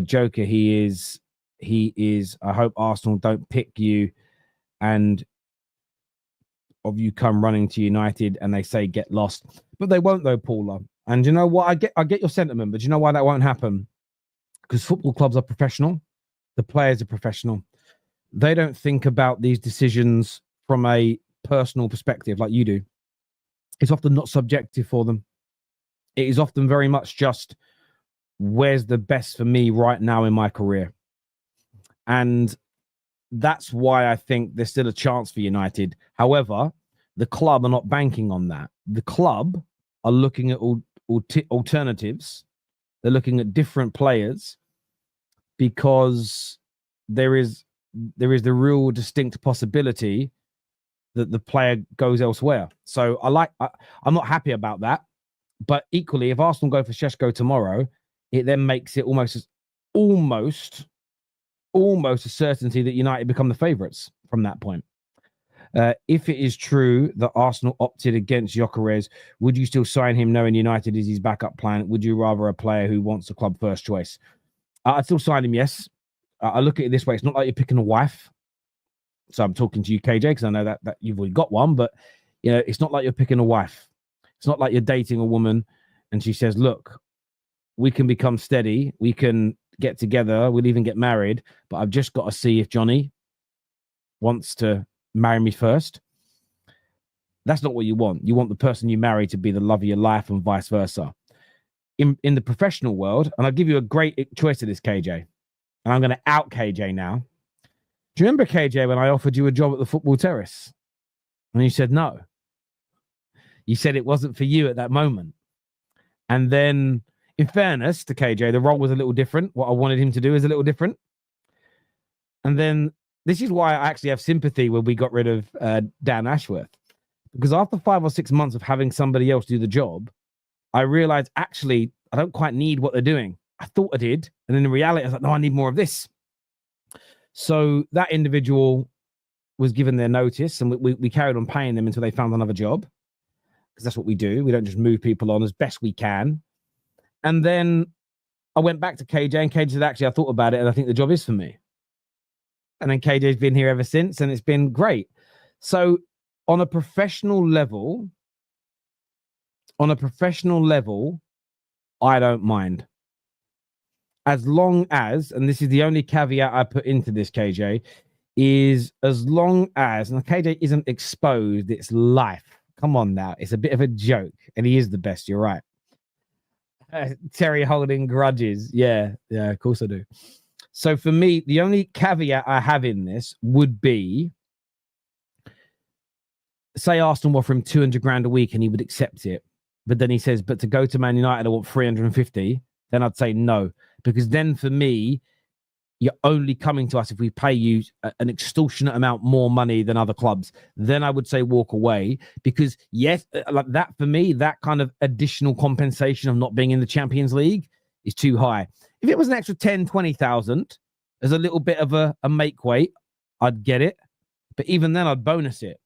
Joker, he is. I hope Arsenal don't pick you and of you come running to United and they say get lost. But they won't though, Paula. And you know what? I get your sentiment, but you know why that won't happen? Because football clubs are professional. The players are professional. They don't think about these decisions from a personal perspective like you do. It's often not subjective for them. It is often very much just where's the best for me right now in my career. And that's why I think there's still a chance for United. However, the club are not banking on that. The club are looking at alternatives. They're looking at different players because there is the real distinct possibility that the player goes elsewhere. So I'm not happy about that. But equally, if Arsenal go for Šeško tomorrow, it then makes it almost a certainty that United become the favourites from that point. If it is true that Arsenal opted against Gyokeres, would you still sign him knowing United is his backup plan? Would you rather a player who wants a club first choice? I'd still sign him, yes. I look at it this way. It's not like you're picking a wife. So I'm talking to you, KJ, because I know that you've already got one. But, it's not like you're picking a wife. It's not like you're dating a woman and she says, look, we can become steady. We can get together. We'll even get married. But I've just got to see if Johnny wants to marry me first. That's not what you want. You want the person you marry to be the love of your life and vice versa. In the professional world, and I'll give you a great choice of this, KJ, and I'm going to out KJ now. Do you remember, KJ, when I offered you a job at the Football Terrace? And you said no. You said it wasn't for you at that moment. And then, in fairness to KJ, the role was a little different. What I wanted him to do is a little different. And then, this is why I actually have sympathy when we got rid of Dan Ashworth. Because after 5 or 6 months of having somebody else do the job, I realized, actually, I don't quite need what they're doing. I thought I did. And then in reality, I was like, no, I need more of this. So that individual was given their notice, and we carried on paying them until they found another job, because that's what we do. We don't just move people on as best we can. And then I went back to KJ, and KJ said, actually, I thought about it, and I think the job is for me. And then KJ's been here ever since, and it's been great. So on a professional level, I don't mind. As long as, and this is the only caveat I put into this, KJ, is as long as, and KJ isn't exposed, it's life. Come on now. It's a bit of a joke, and he is the best. You're right. Terry holding grudges. Yeah, of course I do. So for me, the only caveat I have in this would be, say Arsenal offer him 200 grand a week and he would accept it. But then he says, but to go to Man United, I want 350. Then I'd say no. Because then for me, you're only coming to us if we pay you an extortionate amount more money than other clubs. Then I would say walk away. Because yes, like that for me, that kind of additional compensation of not being in the Champions League is too high. If it was an extra 10, 20,000 as a little bit of a make weight, I'd get it. But even then I'd bonus it.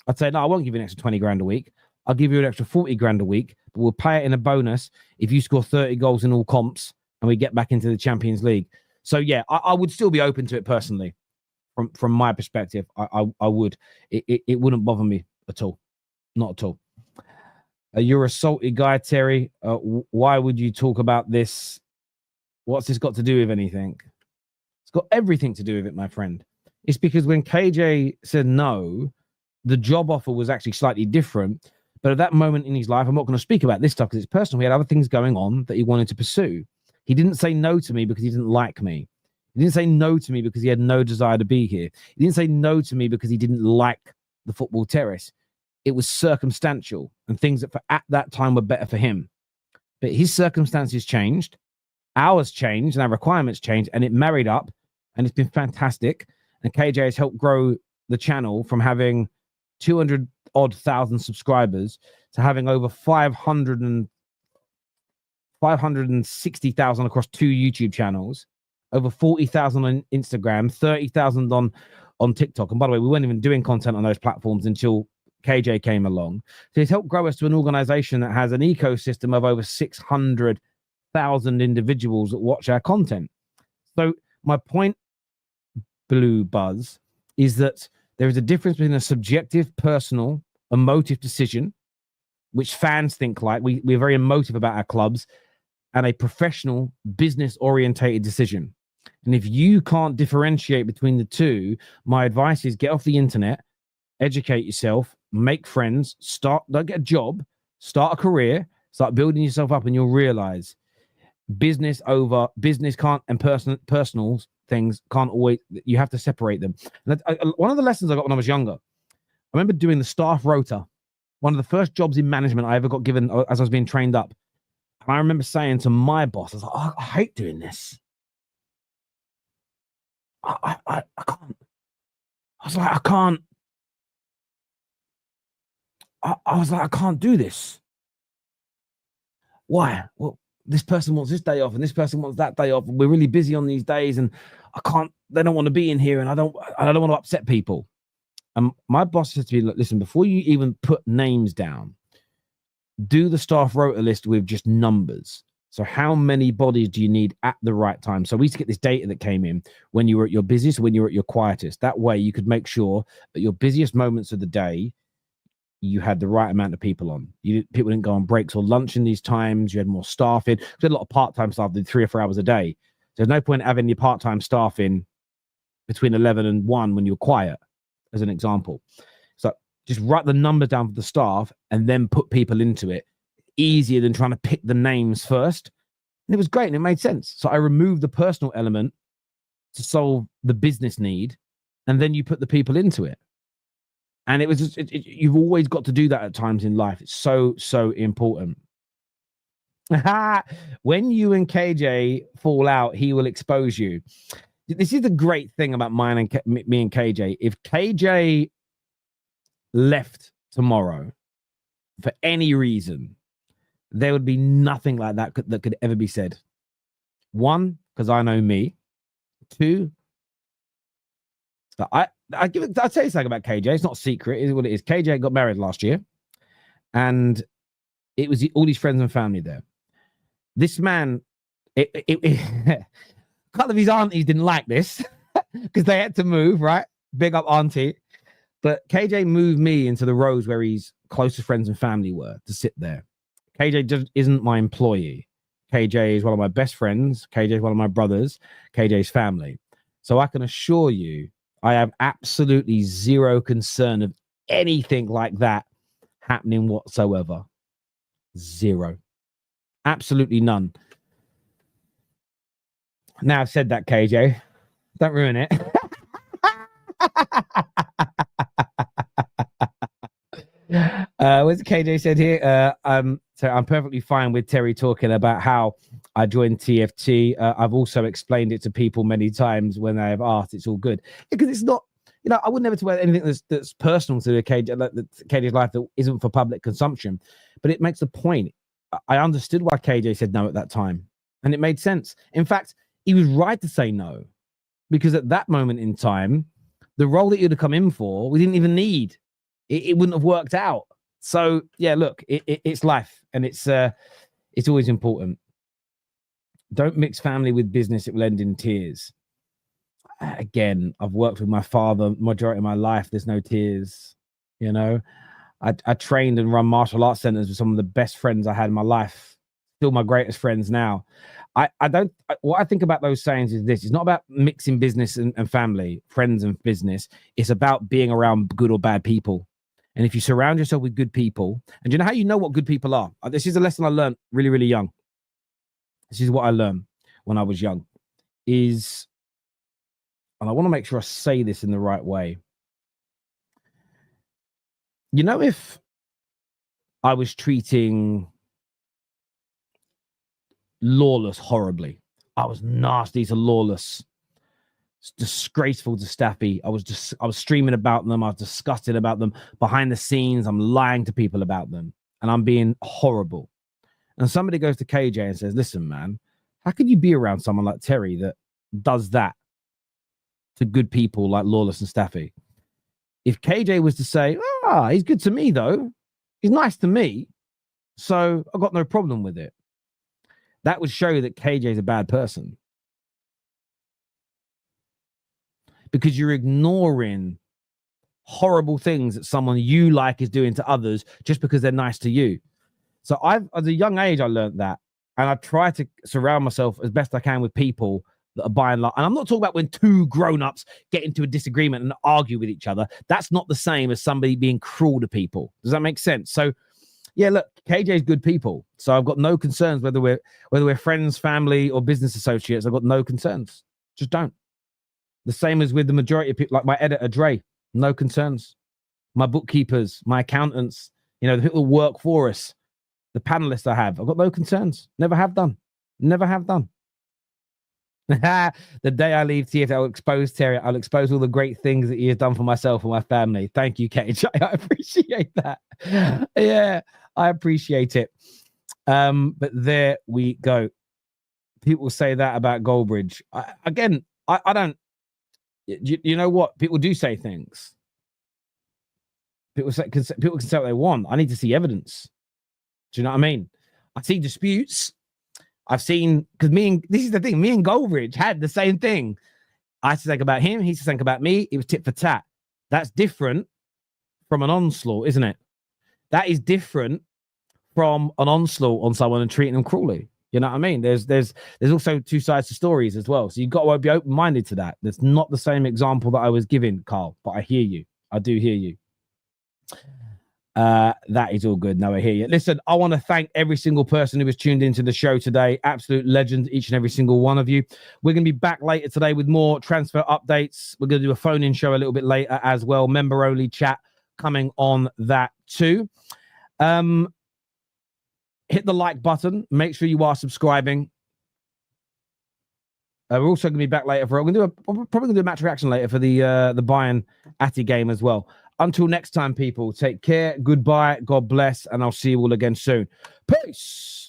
I'd say, no, I won't give you an extra 20 grand a week. I'll give you an extra 40 grand a week, but we'll pay it in a bonus if you score 30 goals in all comps and we get back into the Champions League. So, yeah, I would still be open to it personally. From my perspective, I would. It wouldn't bother me at all. Not at all. You're a salty guy, Terry. Why would you talk about this? What's this got to do with anything? It's got everything to do with it, my friend. It's because when KJ said no, the job offer was actually slightly different. But at that moment in his life, I'm not going to speak about this stuff because it's personal. He had other things going on that he wanted to pursue. He didn't say no to me because he didn't like me. He didn't say no to me because he had no desire to be here. He didn't say no to me because he didn't like the Football Terrace. It was circumstantial and things that at that time were better for him. But his circumstances changed, ours changed, and our requirements changed, and it married up, and it's been fantastic. And KJ has helped grow the channel from having 200,000 subscribers to having over 560,000 across 2 YouTube channels, over 40,000 on Instagram, 30,000 on TikTok. And by the way, we weren't even doing content on those platforms until KJ came along. So he's helped grow us to an organization that has an ecosystem of over 600,000 individuals that watch our content. So my point, Blue Buzz, is that there is a difference between a subjective, personal, emotive decision, which fans think like. We're very emotive about our clubs, and a professional, business-orientated decision. And if you can't differentiate between the two, my advice is get off the internet, educate yourself, make friends, don't get a job, start a career, start building yourself up, and you'll realize business can't, and personal things can't always, you have to separate them. And one of the lessons I got when I was younger, I remember doing the staff rota, one of the first jobs in management I ever got given as I was being trained up. And I remember saying to my boss, I was like, oh, I hate doing this. I can't. I was like, I can't. I was like, I can't do this. Why? Well, this person wants this day off and this person wants that day off. And we're really busy on these days and I can't, they don't want to be in here and I don't want to upset people. And my boss said to me, look, listen, before you even put names down, do the staff rota list with just numbers. So how many bodies do you need at the right time? So we used to get this data that came in when you were at your busiest, when you were at your quietest. That way you could make sure that your busiest moments of the day, you had the right amount of people on. People didn't go on breaks or lunch in these times. You had more staff in. We had a lot of part-time staff did 3 or 4 hours a day. There's no point having your part-time staff in between 11 and 1 when you're quiet, as an example. So just write the numbers down for the staff and then put people into it. Easier than trying to pick the names first. And it was great and it made sense. So I removed the personal element to solve the business need, and then you put the people into it. And it was just, you've always got to do that at times in life. It's so, so important. When you and KJ fall out, he will expose you. This is the great thing about me and KJ. If KJ left tomorrow for any reason, there would be nothing like that that could ever be said. One, because I know me. Two, I'll tell you something about KJ. It's not a secret. It is what it is. KJ got married last year, and it was all his friends and family there. This man, a couple of his aunties didn't like this because they had to move, right? Big up auntie. But KJ moved me into the rows where his closest friends and family were to sit there. KJ just isn't my employee. KJ is one of my best friends. KJ is one of my brothers. KJ's family. So I can assure you, I have absolutely zero concern of anything like that happening whatsoever. Zero. Absolutely none. Now I've said that, KJ. Don't ruin it. What's KJ said here? So I'm perfectly fine with Terry talking about how I joined TFT. I've also explained it to people many times when they have asked. It's all good because it's not. I would never talk about anything that's personal to the KJ's life that isn't for public consumption. But it makes the point. I understood why KJ said no at that time, and it made sense. In fact, he was right to say no, because at that moment in time, the role that you'd have come in for, we didn't even need. It wouldn't have worked out. So yeah, look, it's life, and it's always important. Don't mix family with business; it will end in tears. Again, I've worked with my father majority of my life. There's no tears, I trained and run martial arts centers with some of the best friends I had in my life. Still my greatest friends now. What I think about those sayings is this: it's not about mixing business and family, friends and business. It's about being around good or bad people. And if you surround yourself with good people, and you know how you know what good people are? This is a lesson I learned really, really young. This is what I learned when I was young. And I want to make sure I say this in the right way. If I was treating Lawless horribly, I was nasty to Lawless. It's disgraceful to Staffy. I was streaming about them. I was disgusted about them. Behind the scenes, I'm lying to people about them, and I'm being horrible. And somebody goes to KJ and says, "Listen, man, how could you be around someone like Terry that does that to good people like Lawless and Staffy?" If KJ was to say, he's good to me though, he's nice to me, so I've got no problem with it, that would show you that KJ is a bad person. Because you're ignoring horrible things that someone you like is doing to others just because they're nice to you. So at a young age, I learned that. And I try to surround myself as best I can with people that are by and large. And I'm not talking about when two grown-ups get into a disagreement and argue with each other. That's not the same as somebody being cruel to people. Does that make sense? So yeah, look, KJ's good people. So I've got no concerns whether we're friends, family, or business associates. I've got no concerns. Just don't. The same as with the majority of people, like my editor, Dre, no concerns. My bookkeepers, my accountants, the people who work for us, the panelists I've got no concerns. Never have done. Never have done. The day I leave TFT, I'll expose Terry. I'll expose all the great things that he has done for myself and my family. Thank you, KJ. I appreciate that. Yeah, I appreciate it. But there we go. People say that about Goldbridge. I don't. You know what? People do say things. People can say what they want. I need to see evidence. Do you know what I mean? I see disputes. I've seen, because this is the thing, me and Goldbridge had the same thing. I used to think about him, he used to think about me. It was tit for tat. That's different from an onslaught, isn't it? That is different from an onslaught on someone and treating them cruelly. You know what I mean? There's also two sides to stories as well. So you've got to be open-minded to that. That's not the same example that I was giving, Carl, but I hear you. I do hear you. That is all good. No, I hear you. Listen, I want to thank every single person who was tuned into the show today. Absolute legends, each and every single one of you. We're going to be back later today with more transfer updates. We're going to do a phone-in show a little bit later as well. Member-only chat coming on that too. Hit the like button. Make sure you are subscribing. We're also going to be back later for. We're probably going to do a match reaction later for the Bayern Ati game as well. Until next time, people, take care. Goodbye. God bless, and I'll see you all again soon. Peace.